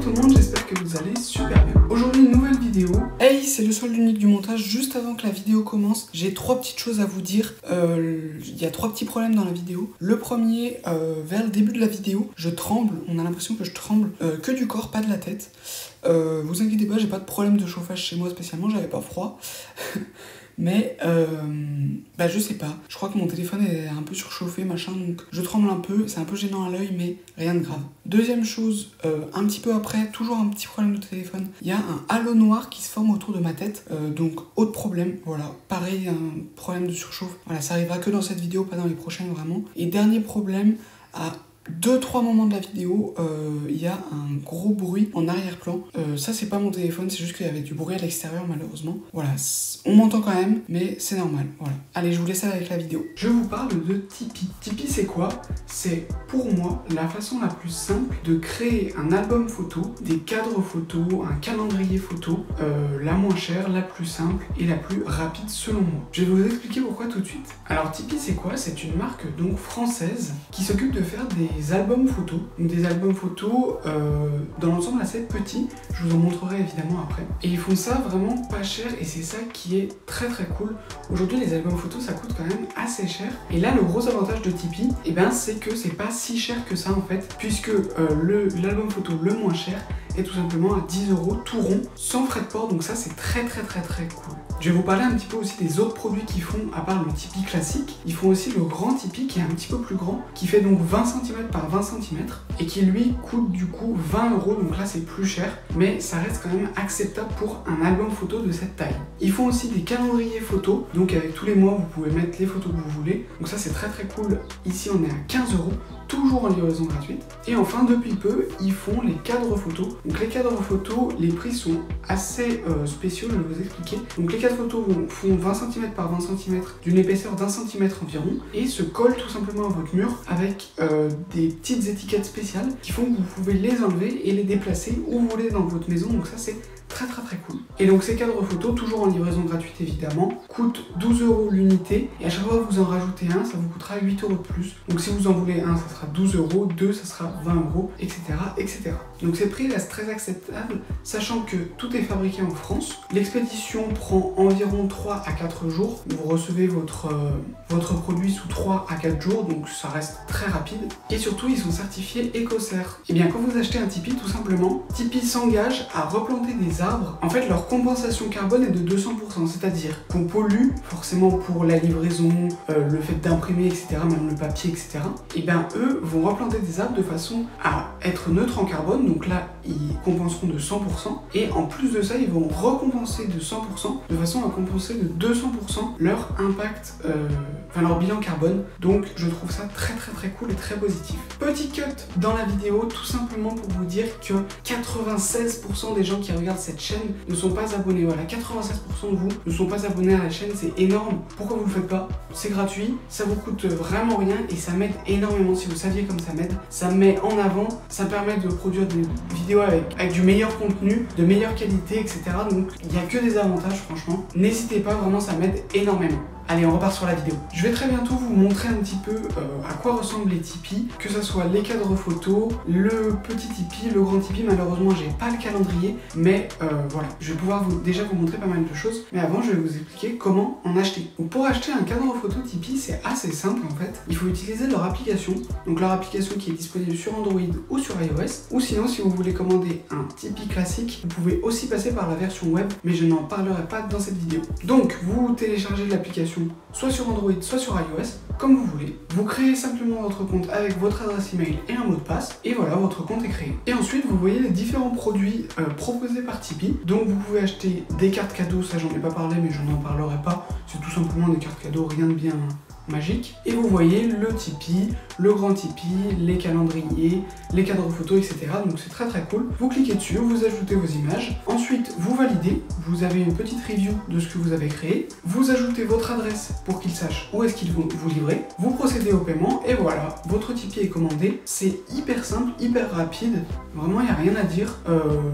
tout le monde, j'espère que vous allez super bien. Aujourd'hui une nouvelle vidéo. Hey, c'est le solde unique du montage. Juste avant que la vidéo commence, j'ai trois petites choses à vous dire. Il y a trois petits problèmes dans la vidéo. Le premier, vers le début de la vidéo, je tremble. On a l'impression que je tremble que du corps, pas de la tête. Vous inquiétez pas, j'ai pas de problème de chauffage chez moi spécialement, j'avais pas froid. Mais je sais pas, je crois que mon téléphone est un peu surchauffé machin, donc je tremble un peu, c'est un peu gênant à l'œil mais rien de grave. Deuxième chose, un petit peu après, toujours un petit problème de téléphone, il y a un halo noir qui se forme autour de ma tête, donc autre problème, voilà, pareil, un problème de surchauffe, voilà, ça arrivera que dans cette vidéo, pas dans les prochaines vraiment. Et dernier problème, à 2-3 moments de la vidéo, il y a un gros bruit en arrière-plan. Ça, c'est pas mon téléphone, c'est juste qu'il y avait du bruit à l'extérieur, malheureusement. Voilà, on m'entend quand même, mais c'est normal. Voilà. Allez, je vous laisse avec la vidéo. Je vous parle de Tipeee. Tipeee, c'est quoi? C'est, pour moi, la façon la plus simple de créer un album photo, des cadres photos, un calendrier photo, la moins chère, la plus simple et la plus rapide selon moi. Je vais vous expliquer pourquoi tout de suite. Alors, Tipeee, c'est quoi? C'est une marque donc française qui s'occupe de faire des albums photos, donc des albums photos dans l'ensemble assez petits, je vous en montrerai évidemment après. Et ils font ça vraiment pas cher et c'est ça qui est très très cool. Aujourd'hui les albums photos ça coûte quand même assez cher. Et là le gros avantage de Tipeee, c'est que c'est pas si cher que ça en fait, puisque l'album photo le moins cher est tout simplement à 10 € tout rond, sans frais de port, donc ça c'est très cool. Je vais vous parler un petit peu aussi des autres produits qu'ils font, à part le Tipeee classique. Ils font aussi le grand Tipeee qui est un petit peu plus grand, qui fait donc 20 cm par 20 cm, et qui lui coûte du coup 20 €, donc là c'est plus cher, mais ça reste quand même acceptable pour un album photo de cette taille. Ils font aussi des calendriers photos, donc avec tous les mois vous pouvez mettre les photos que vous voulez, donc ça c'est très cool. Ici on est à 15 €. Toujours en livraison gratuite. Et enfin, depuis peu, ils font les cadres photos. Donc les cadres photos, les prix sont assez spéciaux, je vais vous expliquer. Donc les cadres photos font 20 cm par 20 cm, d'une épaisseur d'1 cm environ, et se collent tout simplement à votre mur avec des petites étiquettes spéciales qui font que vous pouvez les enlever et les déplacer où vous voulez dans votre maison. Donc ça c'est très cool. Et donc ces cadres photos, toujours en livraison gratuite évidemment, coûtent 12 € l'unité, et à chaque fois que vous en rajoutez un, ça vous coûtera 8 € de plus. Donc si vous en voulez un, ça sera 12 €, deux, ça sera 20 €, etc. Donc ces prix restent très acceptables, sachant que tout est fabriqué en France. L'expédition prend environ 3 à 4 jours. Vous recevez votre produit sous 3 à 4 jours, donc ça reste très rapide. Et surtout, ils sont certifiés EcoCert. Et bien quand vous achetez un Tipeee, tout simplement, Tipeee s'engage à replanter des arbres. En fait, leur compensation carbone est de 200%, c'est-à-dire qu'on pollue forcément pour la livraison, le fait d'imprimer, etc., même le papier, etc. Et bien eux vont replanter des arbres de façon à être neutres en carbone, donc là ils compenseront de 100%, et en plus de ça ils vont recompenser de 100% de façon à compenser de 200% leur impact, leur bilan carbone. Donc je trouve ça très cool et très positif. Petit cut dans la vidéo, tout simplement pour vous dire que 96% des gens qui regardent cette chaîne ne sont pas abonnés. Voilà, 96% de vous ne sont pas abonnés à la chaîne, c'est énorme. Pourquoi vous le faites pas? C'est gratuit, ça vous coûte vraiment rien et ça m'aide énormément. Si vous saviez comme ça m'aide, ça me met en avant, ça permet de produire des vidéos avec du meilleur contenu, de meilleure qualité, etc. Donc il n'y a que des avantages franchement. N'hésitez pas, vraiment ça m'aide énormément. Allez, on repart sur la vidéo. Je vais très bientôt vous montrer un petit peu à quoi ressemblent les Tipeee, que ce soit les cadres photos, le petit Tipeee, le grand Tipeee. Malheureusement, j'ai pas le calendrier, mais voilà. Je vais pouvoir déjà vous montrer pas mal de choses. Mais avant, je vais vous expliquer comment en acheter. Donc, pour acheter un cadre photo Tipeee, c'est assez simple en fait. Il faut utiliser leur application. Donc, leur application qui est disponible sur Android ou sur iOS. Ou sinon, si vous voulez commander un Tipeee classique, vous pouvez aussi passer par la version web, mais je n'en parlerai pas dans cette vidéo. Donc, vous téléchargez l'application soit sur Android, soit sur iOS, comme vous voulez. Vous créez simplement votre compte avec votre adresse email et un mot de passe, et voilà, votre compte est créé. Et ensuite, vous voyez les différents produits proposés par Tipeee. Donc, vous pouvez acheter des cartes cadeaux, ça j'en ai pas parlé, mais je n'en parlerai pas. C'est tout simplement des cartes cadeaux, rien de bien magique. Et vous voyez le Tipeee, le grand Tipeee, les calendriers, les cadres photos, etc. Donc c'est très cool. Vous cliquez dessus, vous ajoutez vos images. Ensuite, vous validez. Vous avez une petite review de ce que vous avez créé. Vous ajoutez votre adresse pour qu'ils sachent où est-ce qu'ils vont vous livrer. Vous procédez au paiement et voilà, votre Tipeee est commandé. C'est hyper simple, hyper rapide. Vraiment, il n'y a rien à dire.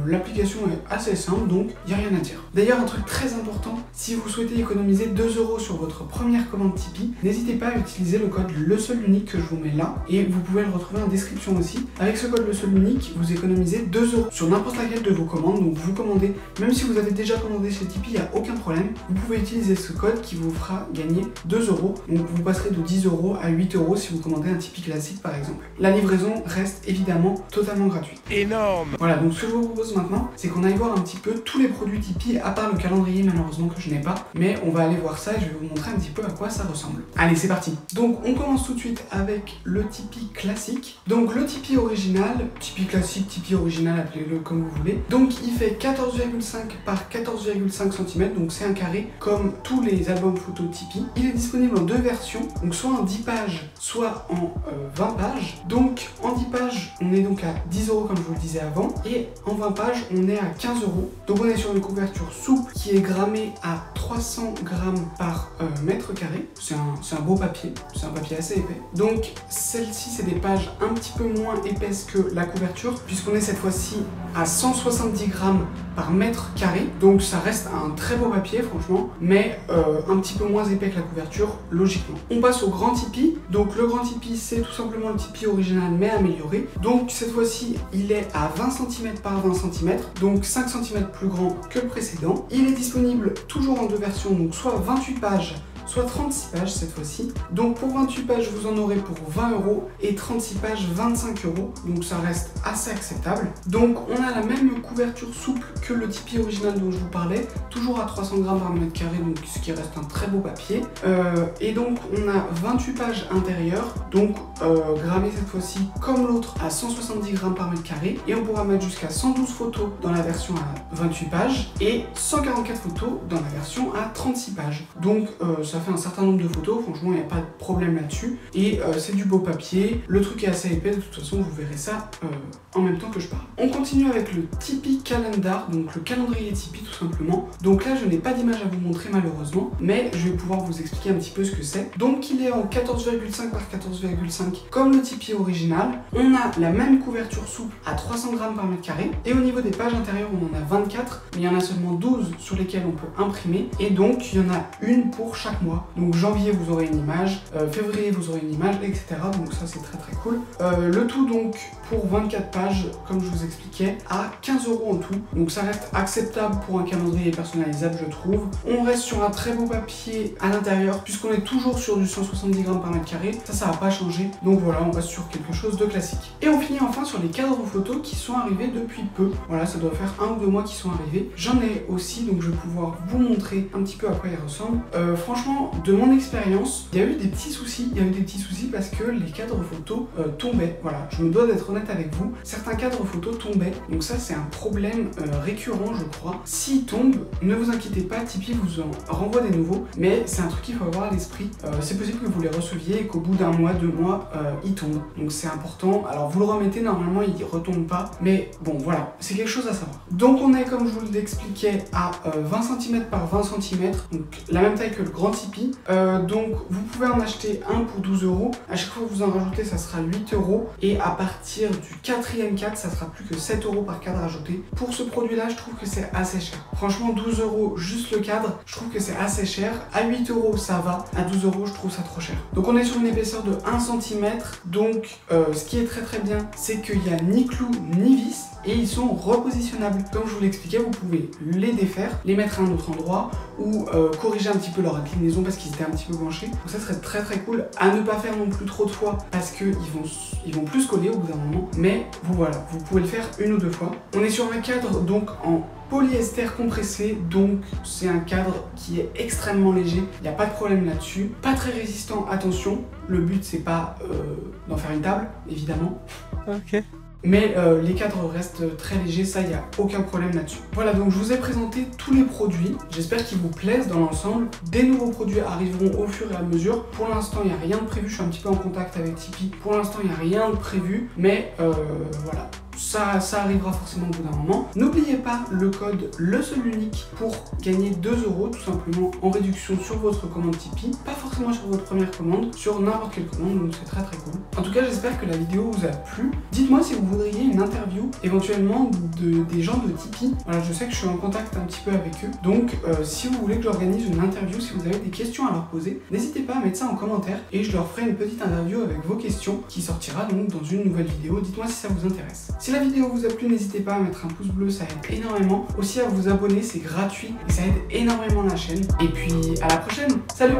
L'application est assez simple, donc il n'y a rien à dire. D'ailleurs, un truc très important, si vous souhaitez économiser 2 € sur votre première commande Tipeee, n'hésitez n'hésitez pas à utiliser le code le seul unique que je vous mets là, et vous pouvez le retrouver en description aussi. Avec ce code le seul unique, vous économisez 2 € sur n'importe laquelle de vos commandes, donc vous commandez, même si vous avez déjà commandé chez Tipeee, il n'y a aucun problème, vous pouvez utiliser ce code qui vous fera gagner 2 €, donc vous passerez de 10 € à 8 € si vous commandez un Tipeee classique par exemple. La livraison reste évidemment totalement gratuite. Énorme! Voilà, donc ce que je vous propose maintenant, c'est qu'on aille voir un petit peu tous les produits Tipeee, à part le calendrier malheureusement que je n'ai pas, mais on va aller voir ça et je vais vous montrer un petit peu à quoi ça ressemble. Allez, c'est parti. Donc on commence tout de suite avec le Tipeee classique. Donc le Tipeee original, Tipeee classique, Tipeee original, appelez-le comme vous voulez. Donc il fait 14,5 par 14,5 cm, donc c'est un carré comme tous les albums photos Tipeee. Il est disponible en 2 versions, donc soit en 10 pages, soit en 20 pages. Donc en 10 pages, on est donc à 10 € comme je vous le disais avant, et en 20 pages, on est à 15 €. Donc on est sur une couverture souple qui est grammée à 300 grammes par mètre carré. C'est un beau papier, c'est un papier assez épais. Donc celle-ci, c'est des pages un petit peu moins épaisses que la couverture, puisqu'on est cette fois-ci à 170 grammes par mètre carré. Donc ça reste un très beau papier franchement, mais un petit peu moins épais que la couverture, logiquement. On passe au grand Tipeee. Donc le grand Tipeee, c'est tout simplement le Tipeee original mais amélioré. Donc cette fois-ci, il est à 20 cm par 20 cm, donc 5 cm plus grand que le précédent. Il est disponible toujours en 2 versions, donc soit 28 pages, soit 36 pages cette fois-ci. Donc pour 28 pages, vous en aurez pour 20 € et 36 pages, 25 €. Donc ça reste assez acceptable. Donc on a la même couverture souple que le Tipeee original dont je vous parlais, toujours à 300 grammes par mètre carré, donc ce qui reste un très beau papier. Et donc on a 28 pages intérieures, donc grammées cette fois-ci comme l'autre à 170 grammes par mètre carré. Et on pourra mettre jusqu'à 112 photos dans la version à 28 pages et 144 photos dans la version à 36 pages. Donc ça fait un certain nombre de photos, franchement il n'y a pas de problème là-dessus, et c'est du beau papier, le truc est assez épais, de toute façon vous verrez ça en même temps que je parle. On continue avec le Tipeee Calendar, donc le calendrier Tipeee tout simplement. Donc là je n'ai pas d'image à vous montrer malheureusement, mais je vais pouvoir vous expliquer un petit peu ce que c'est. Donc il est en 14,5 par 14,5 comme le Tipeee original, on a la même couverture souple à 300 grammes par mètre carré, et au niveau des pages intérieures on en a 24, mais il y en a seulement 12 sur lesquelles on peut imprimer, et donc il y en a une pour chaque mois. Donc janvier vous aurez une image, février vous aurez une image, etc. Donc ça c'est très très cool. Le tout donc pour 24 pages, comme je vous expliquais, à 15 € en tout. Donc ça reste acceptable pour un calendrier personnalisable, je trouve. On reste sur un très beau papier à l'intérieur, puisqu'on est toujours sur du 170 grammes par mètre carré. Ça va pas changer. Donc voilà, on reste sur quelque chose de classique. Et on finit enfin sur les cadres photos qui sont arrivés depuis peu. Voilà, ça doit faire 1 ou 2 mois qu'ils sont arrivés. J'en ai aussi, donc je vais pouvoir vous montrer un petit peu à quoi ils ressemblent. Franchement, de mon expérience, il y a eu des petits soucis. Parce que les cadres photos tombaient. Voilà, je me dois d'être honnête avec vous. Certains cadres photos tombaient. Donc ça, c'est un problème récurrent, je crois. S'ils tombent, ne vous inquiétez pas, Tipeee vous en renvoie des nouveaux. Mais c'est un truc qu'il faut avoir à l'esprit. C'est possible que vous les receviez et qu'au bout d'un mois, 2 mois, ils tombent. Donc c'est important. Alors vous le remettez, normalement, il ne retombe pas. Mais bon, voilà, c'est quelque chose à savoir. Donc on est, comme je vous l'expliquais, à 20 cm par 20 cm. Donc la même taille que le grand Tipeee. Donc vous pouvez en acheter un pour 12 €. À chaque fois que vous en rajoutez, ça sera 8 €. Et à partir du 4e cadre, ça sera plus que 7 € par cadre ajouté. Pour ce produit-là, je trouve que c'est assez cher. Franchement, 12 € juste le cadre, je trouve que c'est assez cher. À 8 € ça va. À 12 €, je trouve ça trop cher. Donc on est sur une épaisseur de 1 cm. Donc ce qui est très très bien, c'est qu'il n'y a ni clou ni vis. Et ils sont repositionnables. Comme je vous l'expliquais, vous pouvez les défaire, les mettre à un autre endroit ou corriger un petit peu leur inclinaison parce qu'ils étaient un petit peu penchés. Donc ça serait très très cool. À ne pas faire non plus trop de fois parce qu'ils vont plus coller au bout d'un moment. Mais vous voilà, vous pouvez le faire 1 ou 2 fois. On est sur un cadre donc en polyester compressé, donc c'est un cadre qui est extrêmement léger, il n'y a pas de problème là-dessus. Pas très résistant, attention, le but c'est pas d'en faire une table, évidemment. Ok. Mais les cadres restent très légers, ça, il n'y a aucun problème là-dessus. Voilà, donc je vous ai présenté tous les produits. J'espère qu'ils vous plaisent dans l'ensemble. Des nouveaux produits arriveront au fur et à mesure. Pour l'instant, il n'y a rien de prévu. Je suis un petit peu en contact avec Tipeee. Pour l'instant, il n'y a rien de prévu. Mais voilà. ça arrivera forcément au bout d'un moment. N'oubliez pas le code le seul unique pour gagner 2 € tout simplement en réduction sur votre commande Tipeee, pas forcément sur votre première commande, sur n'importe quelle commande, donc c'est très cool. En tout cas, j'espère que la vidéo vous a plu. Dites-moi si vous voudriez une interview éventuellement des gens de Tipeee. Voilà, je sais que je suis en contact un petit peu avec eux, donc si vous voulez que j'organise une interview, si vous avez des questions à leur poser, n'hésitez pas à mettre ça en commentaire et je leur ferai une petite interview avec vos questions qui sortira donc dans une nouvelle vidéo. Dites-moi si ça vous intéresse. Si la vidéo vous a plu, n'hésitez pas à mettre un pouce bleu, ça aide énormément. Aussi à vous abonner, c'est gratuit et ça aide énormément la chaîne. Et puis à la prochaine, salut!